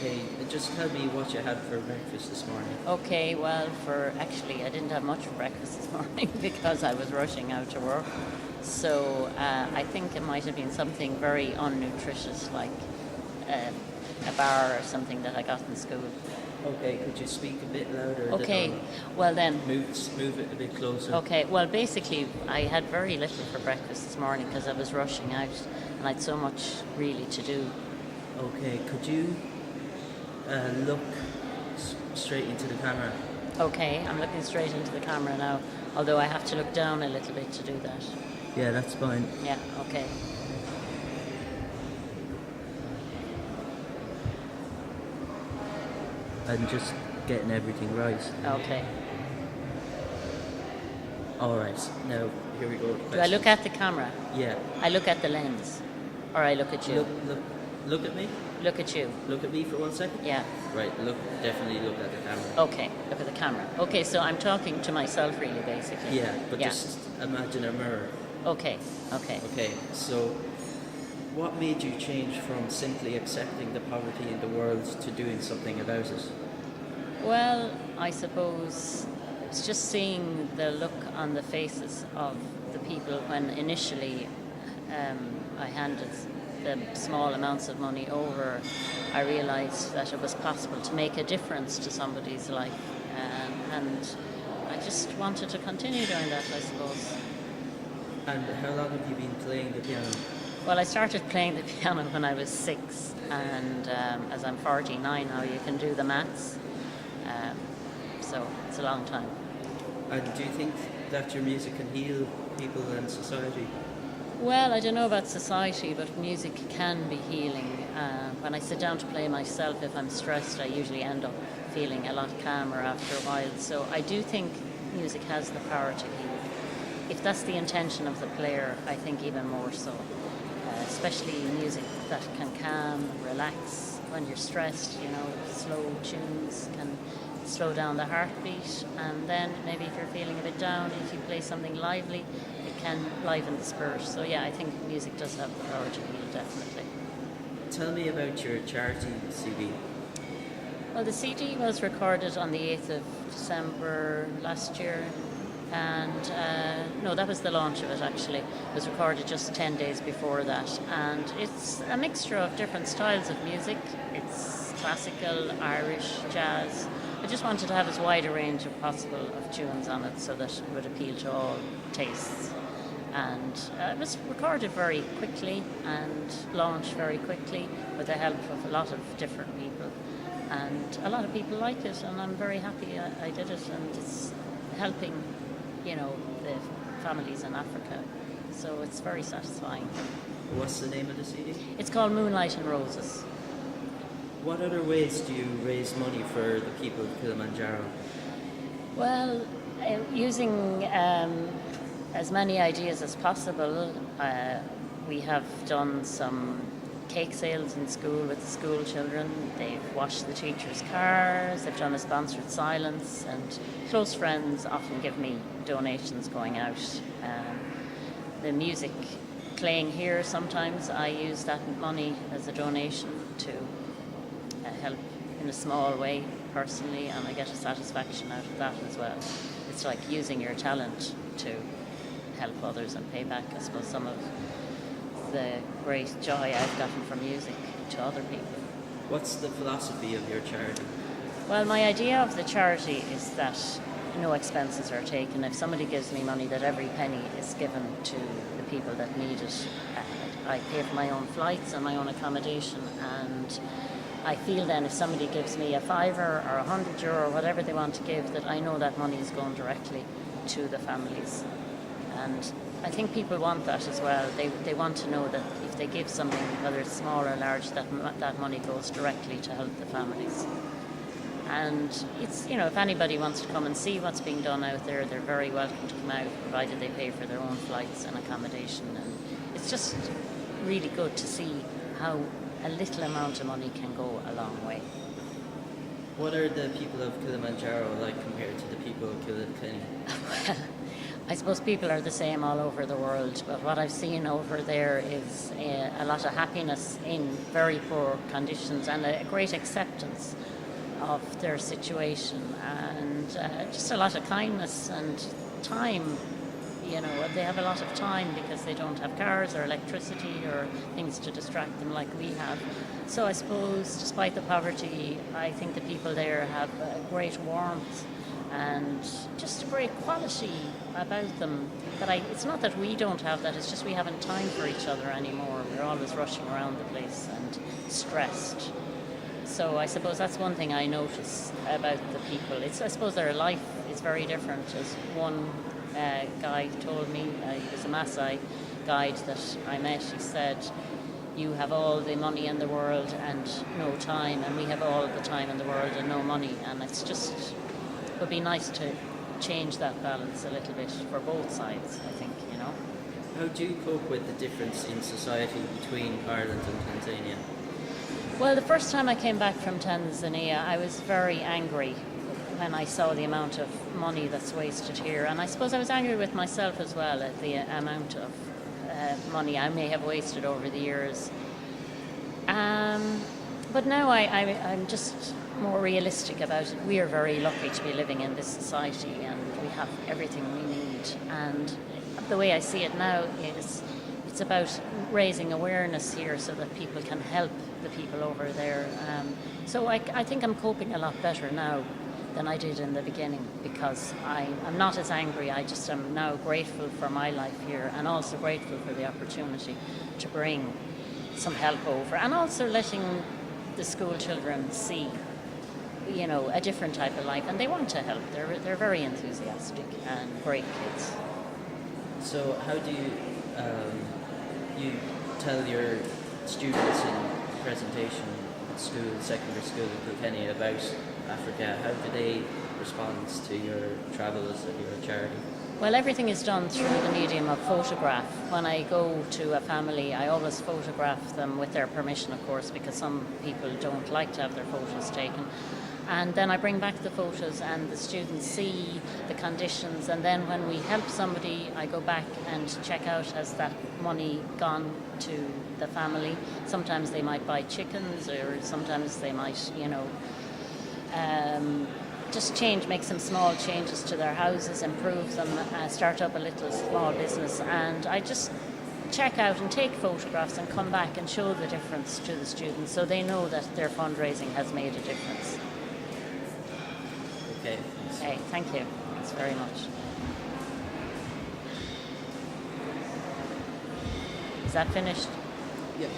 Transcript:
Okay, just tell me what you had for breakfast this morning. Okay, well, I didn't have much for breakfast this morning because I was rushing out to work. So I think it might have been something very unnutritious, like a bar or something that I got in school. Okay, could you speak a bit louder? Okay, well then. Move it a bit closer. Okay, well, basically, I had very little for breakfast this morning because I was rushing out and I had so much really to do. Okay, could you look straight into the camera? Okay, I'm looking straight into the camera now, although I have to look down a little bit to do that. Yeah, that's fine. Yeah, okay. I'm just getting everything right. Okay. All right, now here we go. Do I look at the camera? Yeah. I look at the lens, or I look at you? Look at me. Look at you. Look at me for 1 second. Yeah. Right. Definitely look at the camera. Okay. Look at the camera. Okay, so I'm talking to myself, really, basically. Yeah, but just imagine a mirror. Okay. Okay. Okay. So, what made you change from simply accepting the poverty in the world to doing something about it? Well, I suppose it's just seeing the look on the faces of the people when initially I handed the small amounts of money over. I realised that it was possible to make a difference to somebody's life, and I just wanted to continue doing that, I suppose. And how long have you been playing the piano? Well, I started playing the piano when I was 6, and as I'm 49 now, you can do the maths. So it's a long time. And do you think that your music can heal people and society? Well, I don't know about society, but music can be healing. When I sit down to play myself, if I'm stressed, I usually end up feeling a lot calmer after a while. So I do think music has the power to heal. If that's the intention of the player, I think even more so. Especially music that can calm, relax when you're stressed. Slow tunes can slow down the heartbeat, and then maybe if you're feeling a bit down, if you play something lively, it can liven the spirit. So yeah, I think music does have the power to heal, definitely. Tell me about your charity CD. Well, the CD was recorded on the 8th of December last year, and no, that was the launch of it actually. It was recorded just 10 days before that, and it's a mixture of different styles of music. It's classical, Irish, jazz. I just wanted to have as wide a range as possible of tunes on it so that it would appeal to all tastes. And it was recorded very quickly and launched very quickly with the help of a lot of different people. And a lot of people like it, and I'm very happy I did it, and it's helping, the families in Africa. So it's very satisfying. What's the name of the CD? It's called Moonlight and Roses. What other ways do you raise money for the people of Kilimanjaro? Well, using as many ideas as possible, we have done some cake sales in school with the school children. They've washed the teachers' cars, they've done a sponsored silence, and close friends often give me donations going out. The music playing here, sometimes I use that money as a donation to help in a small way personally, and I get a satisfaction out of that as well. It's like using your talent to help others and pay back, I suppose, some of the great joy I've gotten from music to other people. What's the philosophy of your charity? Well, my idea of the charity is that no expenses are taken. If somebody gives me money, that every penny is given to the people that need it. I pay for my own flights and my own accommodation, and I feel then if somebody gives me a €5 or €100 or whatever they want to give, that I know that money is going directly to the families. And I think people want that as well. They want to know that if they give something, whether it's small or large, that money goes directly to help the families. And it's, if anybody wants to come and see what's being done out there, they're very welcome to come out, provided they pay for their own flights and accommodation. And it's just really good to see how a little amount of money can go a long way. What are the people of Kilimanjaro like compared to the people of Kilkenny? I suppose people are the same all over the world, but what I've seen over there is a lot of happiness in very poor conditions and a great acceptance of their situation, and just a lot of kindness and time. You know, they have a lot of time because they don't have cars or electricity or things to distract them like we have. So I suppose, despite the poverty, I think the people there have a great warmth and just a great quality about them. It's not that we don't have that, it's just we haven't time for each other anymore. We're always rushing around the place and stressed. So I suppose that's one thing I notice about the people. I suppose their life is very different. As one guy told me, he was a Maasai guide that I met, he said, you have all the money in the world and no time, and we have all the time in the world and no money. And it would be nice to change that balance a little bit for both sides, I think, you know. How do you cope with the difference in society between Ireland and Tanzania? Well, the first time I came back from Tanzania, I was very angry when I saw the amount of money that's wasted here. And I suppose I was angry with myself as well at the amount of money I may have wasted over the years. But now I'm just more realistic about it. We are very lucky to be living in this society, and we have everything we need. And the way I see it now is it's about raising awareness here so that people can help the people over there. So I think I'm coping a lot better now than I did in the beginning, because I'm not as angry. I just am now grateful for my life here, and also grateful for the opportunity to bring some help over, and also letting the school children see, you know, a different type of life, and they want to help. They're very enthusiastic and great kids. So how do you tell your students in presentation at school, secondary school in Kilkenny about Africa? How do they respond to your travels and your charity? Well, everything is done through the medium of photograph. When I go to a family, I always photograph them with their permission, of course, because some people don't like to have their photos taken. And then I bring back the photos and the students see the conditions, and then when we help somebody, I go back and check out, has that money gone to the family? Sometimes they might buy chickens, or sometimes they might, you know, just make some small changes to their houses, improve them, start up a little small business. And I just check out and take photographs and come back and show the difference to the students, so they know that their fundraising has made a difference. Okay, thanks. Hey, thank you. Thanks very much. Is that finished? Yeah.